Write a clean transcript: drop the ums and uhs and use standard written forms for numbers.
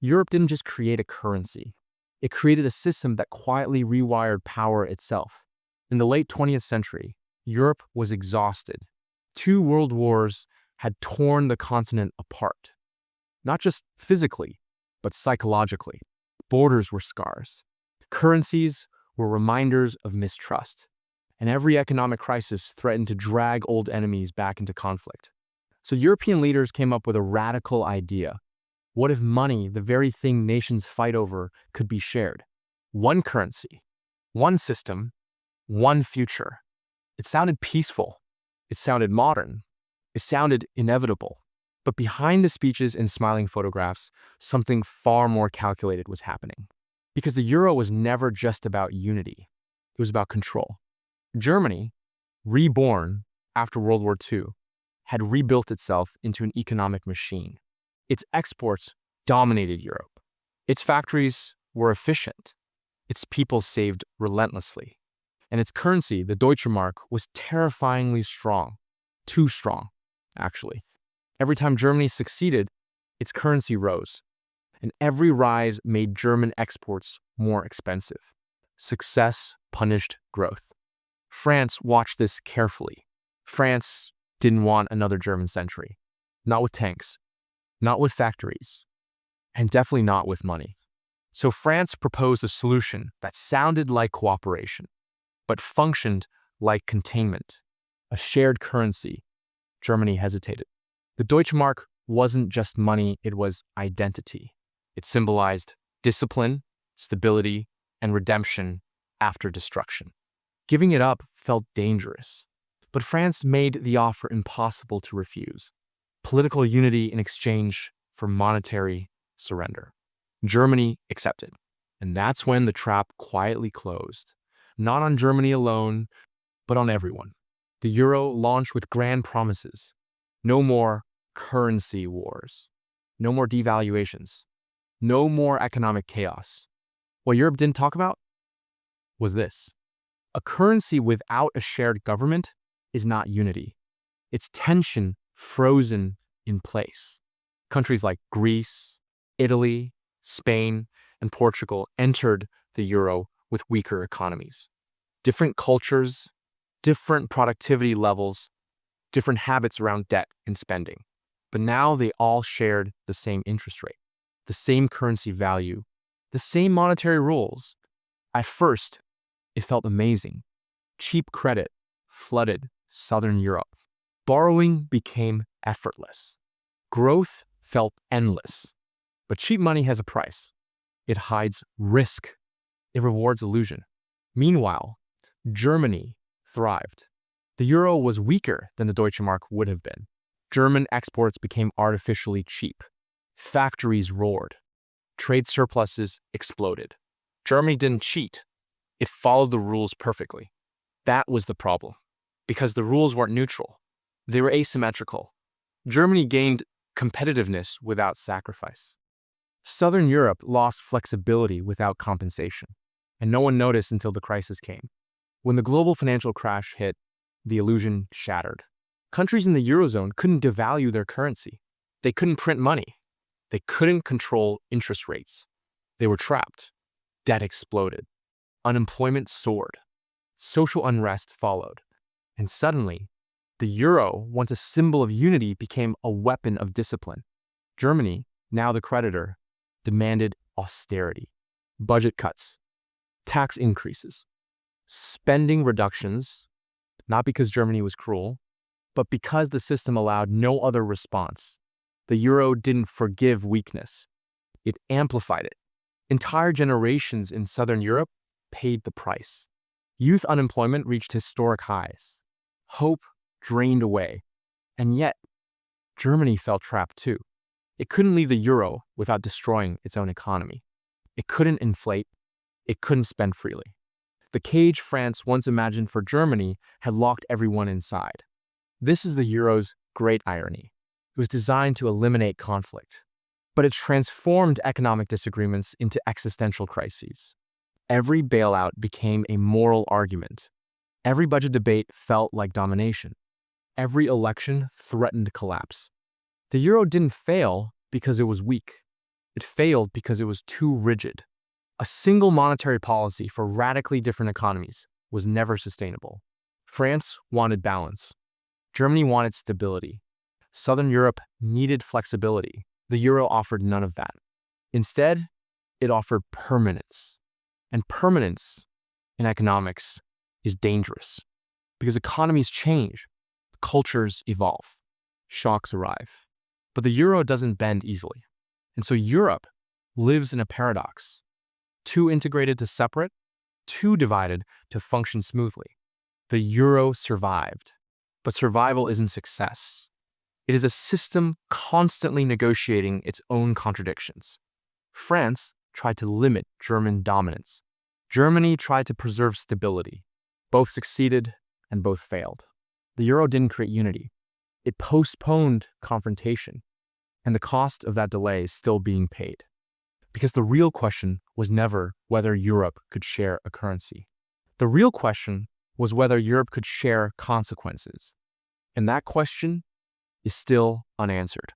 Europe didn't just create a currency. It created a system that quietly rewired power itself. In the late 20th century, Europe was exhausted. Two world wars had torn the continent apart, not just physically, but psychologically. Borders were scars. Currencies were reminders of mistrust. And every economic crisis threatened to drag old enemies back into conflict. So European leaders came up with a radical idea. What if money, the very thing nations fight over, could be shared? One currency, one system, one future. It sounded peaceful. It sounded modern. It sounded inevitable. But behind the speeches and smiling photographs, something far more calculated was happening. Because the euro was never just about unity. It was about control. Germany, reborn after World War II, had rebuilt itself into an economic machine. Its exports dominated Europe. Its factories were efficient. Its people saved relentlessly. And its currency, the Deutsche Mark, was terrifyingly strong. Too strong, actually. Every time Germany succeeded, its currency rose. And every rise made German exports more expensive. Success punished growth. France watched this carefully. France didn't want another German century. Not with tanks, not with factories, and definitely not with money. So France proposed a solution that sounded like cooperation, but functioned like containment. A shared currency. Germany hesitated. The Deutsche Mark wasn't just money, it was identity. It symbolized discipline, stability, and redemption after destruction. Giving it up felt dangerous, but France made the offer impossible to refuse. Political unity in exchange for monetary surrender. Germany accepted, and that's when the trap quietly closed. Not on Germany alone, but on everyone. The euro launched with grand promises. No more currency wars. No more devaluations. No more economic chaos. What Europe didn't talk about was this. A currency without a shared government is not unity. It's tension frozen in place. Countries like Greece, Italy, Spain, and Portugal entered the euro with weaker economies. Different cultures, different productivity levels, different habits around debt and spending. But now they all shared the same interest rate, the same currency value, the same monetary rules. At first, it felt amazing. Cheap credit flooded Southern Europe. Borrowing became effortless. Growth felt endless. But cheap money has a price. It hides risk. It rewards illusion. Meanwhile, Germany thrived. The euro was weaker than the Deutsche Mark would have been. German exports became artificially cheap. Factories roared. Trade surpluses exploded. Germany didn't cheat. It followed the rules perfectly. That was the problem, because the rules weren't neutral. They were asymmetrical. Germany gained competitiveness without sacrifice. Southern Europe lost flexibility without compensation, and no one noticed until the crisis came. When the global financial crash hit, the illusion shattered. Countries in the Eurozone couldn't devalue their currency. They couldn't print money. They couldn't control interest rates. They were trapped. Debt exploded. Unemployment soared. Social unrest followed. And suddenly, the euro, once a symbol of unity, became a weapon of discipline. Germany, now the creditor, demanded austerity, budget cuts, tax increases, spending reductions, not because Germany was cruel, but because the system allowed no other response. The euro didn't forgive weakness. It amplified it. Entire generations in Southern Europe paid the price. Youth unemployment reached historic highs. Hope drained away. And yet, Germany felt trapped too. It couldn't leave the euro without destroying its own economy. It couldn't inflate. It couldn't spend freely. The cage France once imagined for Germany had locked everyone inside. This is the euro's great irony. It was designed to eliminate conflict, but it transformed economic disagreements into existential crises. Every bailout became a moral argument. Every budget debate felt like domination. Every election threatened collapse. The euro didn't fail because it was weak. It failed because it was too rigid. A single monetary policy for radically different economies was never sustainable. France wanted balance. Germany wanted stability. Southern Europe needed flexibility. The euro offered none of that. Instead, it offered permanence. And permanence in economics is dangerous because economies change, cultures evolve, shocks arrive. But the euro doesn't bend easily. And so Europe lives in a paradox: too integrated to separate, too divided to function smoothly. The euro survived, but survival isn't success. It is a system constantly negotiating its own contradictions. France tried to limit German dominance. Germany tried to preserve stability. Both succeeded and both failed. The euro didn't create unity. It postponed confrontation, and the cost of that delay is still being paid. Because the real question was never whether Europe could share a currency. The real question was whether Europe could share consequences. And that question is still unanswered.